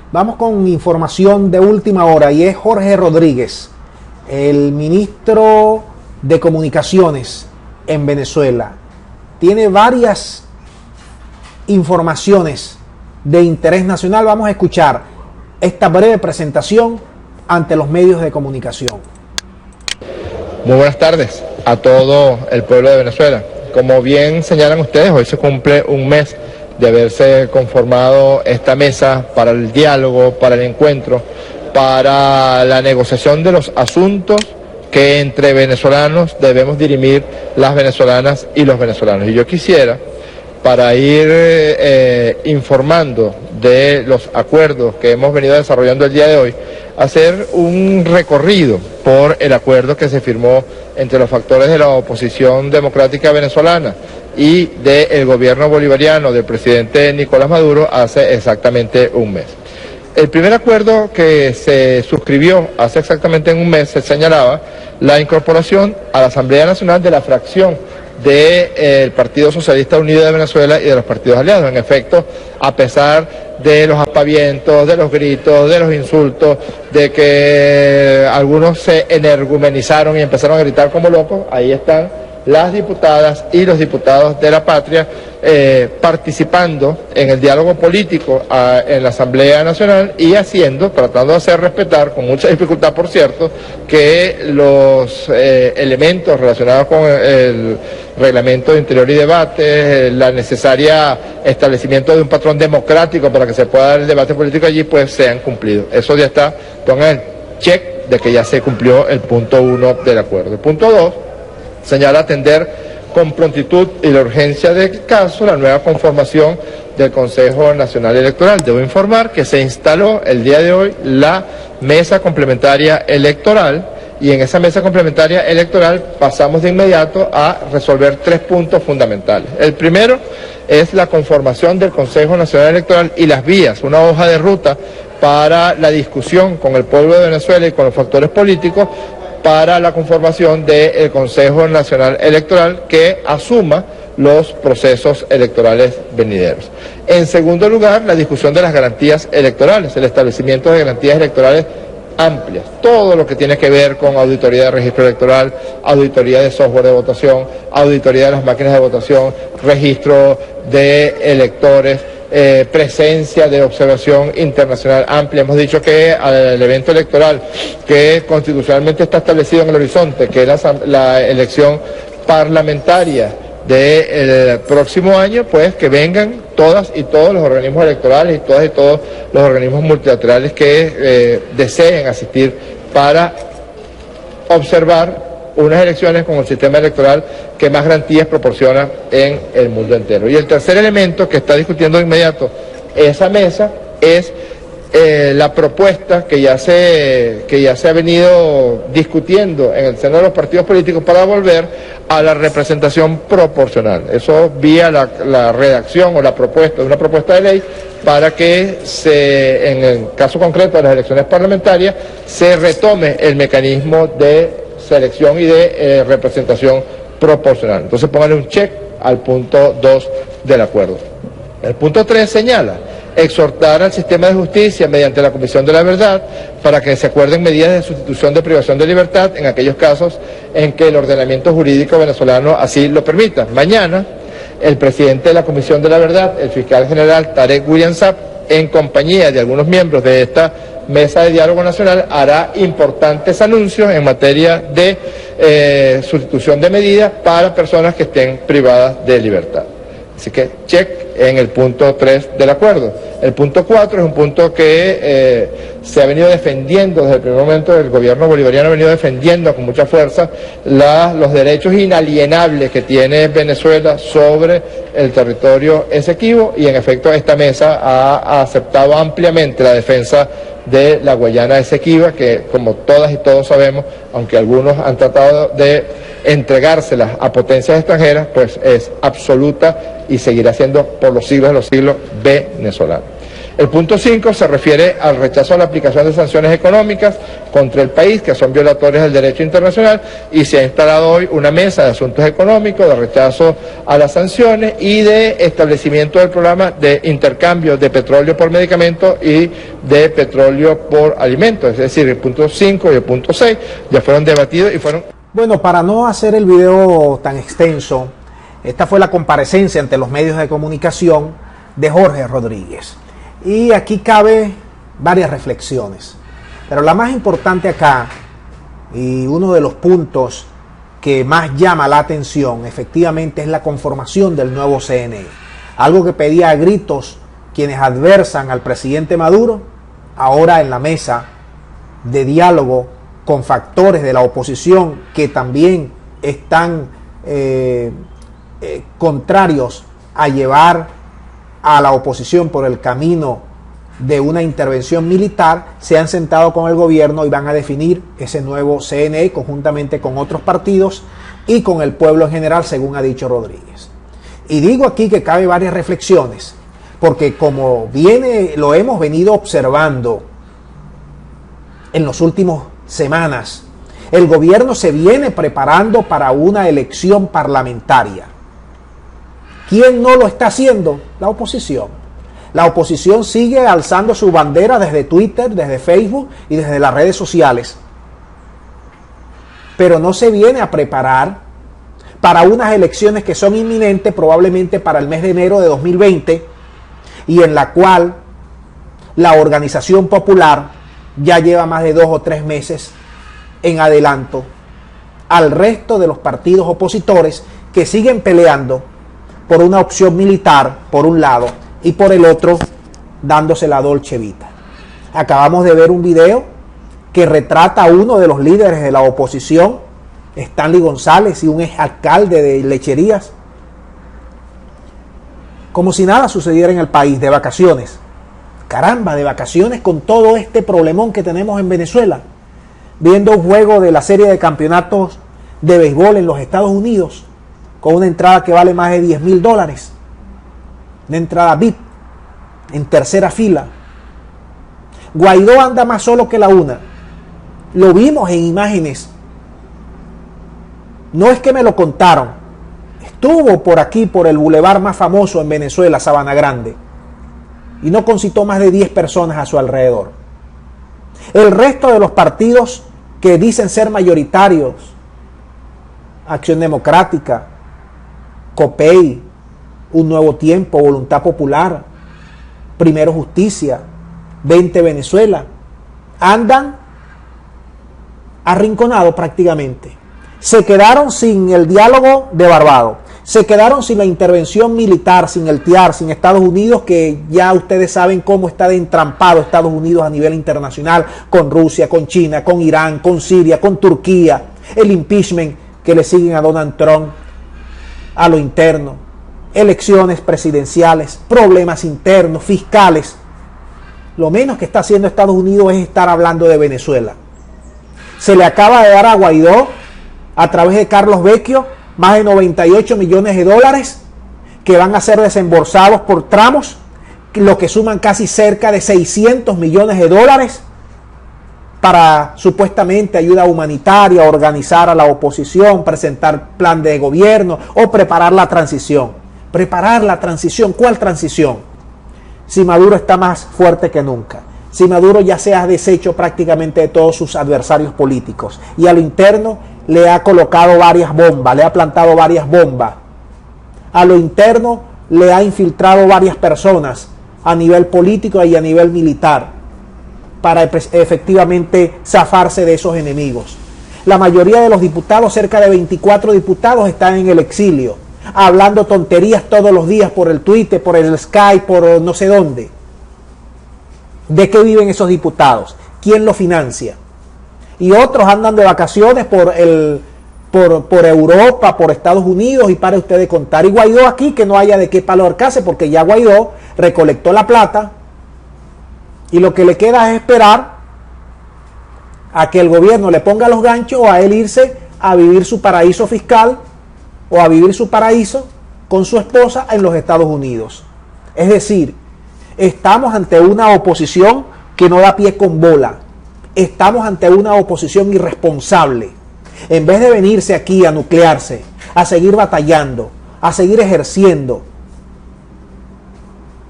Vamos con información de última hora y es Jorge Rodríguez, el ministro de Comunicaciones en Venezuela. Tiene varias informaciones de interés nacional. Vamos a escuchar esta breve presentación ante los medios de comunicación. Muy buenas tardes a todo el pueblo de Venezuela. Como bien señalan ustedes, hoy se cumple un mes de haberse conformado esta mesa para el diálogo, para el encuentro, para la negociación de los asuntos que entre venezolanos debemos dirimir las venezolanas y los venezolanos. Y yo quisiera, para ir informando de los acuerdos que hemos venido desarrollando el día de hoy, hacer un recorrido por el acuerdo que se firmó entre los factores de la oposición democrática venezolana y del gobierno bolivariano del presidente Nicolás Maduro hace exactamente un mes. El primer acuerdo que se suscribió hace exactamente un mes se señalaba la incorporación a la Asamblea Nacional de la fracción del Partido Socialista Unido de Venezuela y de los partidos aliados. En efecto, a pesar de los aspavientos, de los gritos, de los insultos, de que algunos se energumenizaron y empezaron a gritar como locos, ahí están las diputadas y los diputados de la patria participando en el diálogo político en la Asamblea Nacional y tratando de hacer respetar, con mucha dificultad por cierto, que los elementos relacionados con el reglamento de interior y debate, la necesaria establecimiento de un patrón democrático para que se pueda dar el debate político allí, pues sean cumplidos. Eso ya está, pongan el check de que ya se cumplió el punto 1 del acuerdo. El punto 2 señala atender con prontitud y la urgencia del caso la nueva conformación del Consejo Nacional Electoral. Debo informar que se instaló el día de hoy la mesa complementaria electoral y en esa mesa complementaria electoral pasamos de inmediato a resolver 3 puntos fundamentales. El primero es la conformación del Consejo Nacional Electoral y las vías, una hoja de ruta para la discusión con el pueblo de Venezuela y con los factores políticos para la conformación del Consejo Nacional Electoral que asuma los procesos electorales venideros. En segundo lugar, la discusión de las garantías electorales, el establecimiento de garantías electorales amplias, todo lo que tiene que ver con auditoría de registro electoral, auditoría de software de votación, auditoría de las máquinas de votación, registro de electores, presencia de observación internacional amplia. Hemos dicho que al evento electoral que constitucionalmente está establecido en el horizonte, que es la elección parlamentaria del próximo año, pues que vengan todas y todos los organismos electorales y todas y todos los organismos multilaterales que deseen asistir para observar unas elecciones con el sistema electoral que más garantías proporciona en el mundo entero. Y el tercer elemento que está discutiendo de inmediato esa mesa es la propuesta que ya se ha venido discutiendo en el seno de los partidos políticos para volver a la representación proporcional. Eso vía la redacción o la propuesta de una propuesta de ley para que en el caso concreto de las elecciones parlamentarias se retome el mecanismo de selección y de representación proporcional. Entonces pónganle un check al punto 2 del acuerdo. El punto 3 señala exhortar al sistema de justicia mediante la Comisión de la Verdad para que se acuerden medidas de sustitución de privación de libertad en aquellos casos en que el ordenamiento jurídico venezolano así lo permita. Mañana, el presidente de la Comisión de la Verdad, el fiscal general Tarek William Saab, en compañía de algunos miembros de esta Mesa de Diálogo Nacional, hará importantes anuncios en materia de sustitución de medidas para personas que estén privadas de libertad. Así que check en el punto 3 del acuerdo. El punto 4 es un punto que se ha venido defendiendo desde el primer momento. El gobierno bolivariano ha venido defendiendo con mucha fuerza los derechos inalienables que tiene Venezuela sobre el territorio Esequibo, y en efecto esta mesa ha aceptado ampliamente la defensa de la Guayana Esequiba, que como todas y todos sabemos, aunque algunos han tratado de entregárselas a potencias extranjeras, pues es absoluta y seguirá siendo por los siglos de los siglos venezolana. El punto 5 se refiere al rechazo a la aplicación de sanciones económicas contra el país que son violatorias del derecho internacional, y se ha instalado hoy una mesa de asuntos económicos, de rechazo a las sanciones y de establecimiento del programa de intercambio de petróleo por medicamentos y de petróleo por alimentos. Es decir, el punto 5 y el punto 6 ya fueron debatidos y fueron... Bueno, para no hacer el video tan extenso, esta fue la comparecencia ante los medios de comunicación de Jorge Rodríguez. Y aquí cabe varias reflexiones. Pero la más importante acá, y uno de los puntos que más llama la atención, efectivamente, es la conformación del nuevo CNE. Algo que pedía a gritos quienes adversan al presidente Maduro, ahora en la mesa de diálogo con factores de la oposición que también están contrarios a llevar a la oposición por el camino de una intervención militar, se han sentado con el gobierno y van a definir ese nuevo CNE conjuntamente con otros partidos y con el pueblo en general, según ha dicho Rodríguez. Y digo aquí que cabe varias reflexiones, porque como lo hemos venido observando en las últimas semanas, el gobierno se viene preparando para una elección parlamentaria. ¿Quién no lo está haciendo? La oposición. La oposición sigue alzando su bandera desde Twitter, desde Facebook y desde las redes sociales. Pero no se viene a preparar para unas elecciones que son inminentes, probablemente para el mes de enero de 2020, y en la cual la organización popular ya lleva más de 2 o 3 meses en adelanto al resto de los partidos opositores que siguen peleando por una opción militar, por un lado, y por el otro, dándose la Dolce Vita. Acabamos de ver un video que retrata a uno de los líderes de la oposición, Stanley González, y un exalcalde de Lecherías, como si nada sucediera en el país, de vacaciones. Caramba, de vacaciones con todo este problemón que tenemos en Venezuela, viendo un juego de la serie de campeonatos de béisbol en los Estados Unidos, con una entrada que vale más de $10,000, una entrada VIP, en tercera fila. Guaidó anda más solo que la una. Lo vimos en imágenes. No es que me lo contaron. Estuvo por aquí, por el bulevar más famoso en Venezuela, Sabana Grande, y no concitó más de 10 personas a su alrededor. El resto de los partidos que dicen ser mayoritarios, Acción Democrática, COPEI, Un Nuevo Tiempo, Voluntad Popular, Primero Justicia, 20 Venezuela, andan arrinconados prácticamente. Se quedaron sin el diálogo de Barbados, se quedaron sin la intervención militar, sin el TIAR, sin Estados Unidos, que ya ustedes saben cómo está de entrampado Estados Unidos a nivel internacional, con Rusia, con China, con Irán, con Siria, con Turquía, el impeachment que le siguen a Donald Trump, a lo interno, elecciones presidenciales, problemas internos, fiscales. Lo menos que está haciendo Estados Unidos es estar hablando de Venezuela. Se le acaba de dar a Guaidó, a través de Carlos Vecchio, más de $98 millones que van a ser desembolsados por tramos, lo que suman casi cerca de $600 millones para supuestamente ayuda humanitaria, organizar a la oposición, presentar plan de gobierno o preparar la transición. Preparar la transición, ¿cuál transición? Si Maduro está más fuerte que nunca, si Maduro ya se ha deshecho prácticamente de todos sus adversarios políticos y a lo interno le ha colocado varias bombas, le ha plantado varias bombas, a lo interno le ha infiltrado varias personas a nivel político y a nivel militar para efectivamente zafarse de esos enemigos. La mayoría de los diputados, cerca de 24 diputados, están en el exilio, hablando tonterías todos los días por el Twitter, por el Skype, por no sé dónde. ¿De qué viven esos diputados? ¿Quién los financia? Y otros andan de vacaciones por Europa, por Estados Unidos, y para ustedes contar. Y Guaidó aquí, que no haya de qué palo arcarse, porque ya Guaidó recolectó la plata y lo que le queda es esperar a que el gobierno le ponga los ganchos o a él irse a vivir su paraíso fiscal o a vivir su paraíso con su esposa en los Estados Unidos. Es decir, Estamos ante una oposición que no da pie con bola. Estamos ante una oposición irresponsable. En vez de venirse aquí a nuclearse, a seguir batallando, a seguir ejerciendo,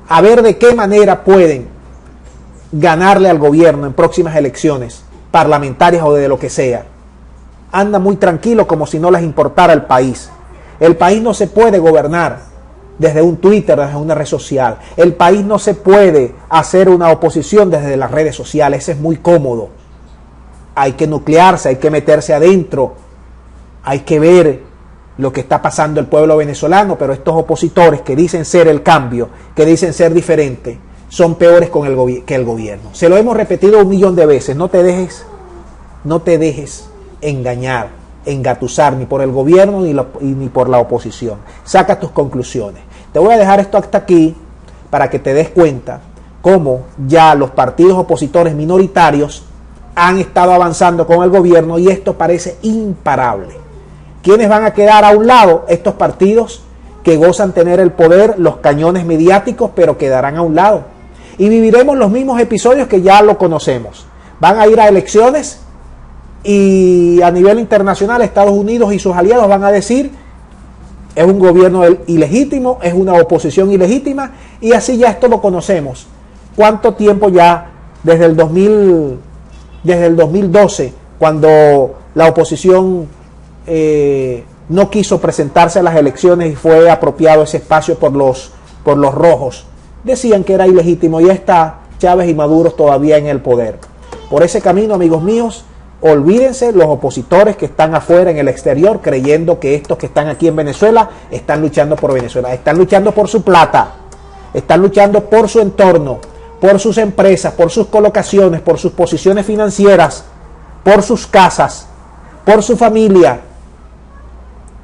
a ver de qué manera pueden ganarle al gobierno en próximas elecciones parlamentarias o de lo que sea. Anda muy tranquilo como si no les importara el país. El país no se puede gobernar desde un Twitter, desde una red social. El país no se puede hacer una oposición desde las redes sociales. Eso es muy cómodo. Hay que nuclearse, hay que meterse adentro. Hay que ver lo que está pasando el pueblo venezolano, pero estos opositores que dicen ser el cambio, que dicen ser diferentes, son peores que el gobierno. Se lo hemos repetido 1.000.000 de veces. No te dejes engañar, engatusar ni por el gobierno ni por la oposición. Saca tus conclusiones. Te voy a dejar esto hasta aquí para que te des cuenta cómo ya los partidos opositores minoritarios han estado avanzando con el gobierno y esto parece imparable. ¿Quiénes van a quedar a un lado? Estos partidos que gozan tener el poder, los cañones mediáticos, pero quedarán a un lado. Y viviremos los mismos episodios que ya lo conocemos. Van a ir a elecciones y a nivel internacional Estados Unidos y sus aliados van a decir es un gobierno ilegítimo, es una oposición ilegítima, y así ya esto lo conocemos. ¿Cuánto tiempo ya desde el 2012, cuando la oposición no quiso presentarse a las elecciones y fue apropiado ese espacio por los rojos? Decían que era ilegítimo y está Chávez y Maduro todavía en el poder. Por ese camino, amigos míos, olvídense los opositores que están afuera en el exterior creyendo que estos que están aquí en Venezuela están luchando por Venezuela. Están luchando por su plata, están luchando por su entorno, por sus empresas, por sus colocaciones, por sus posiciones financieras, por sus casas, por su familia,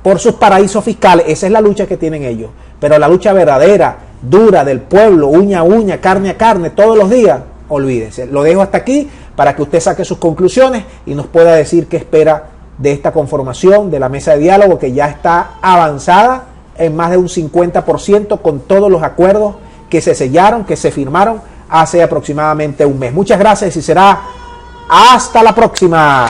por sus paraísos fiscales. Esa es la lucha que tienen ellos. Pero la lucha verdadera, dura, del pueblo, uña a uña, carne a carne, todos los días, olvídense. Lo dejo hasta aquí para que usted saque sus conclusiones y nos pueda decir qué espera de esta conformación de la mesa de diálogo, que ya está avanzada en más de un 50% con todos los acuerdos que se sellaron, que se firmaron hace aproximadamente un mes. Muchas gracias y será hasta la próxima.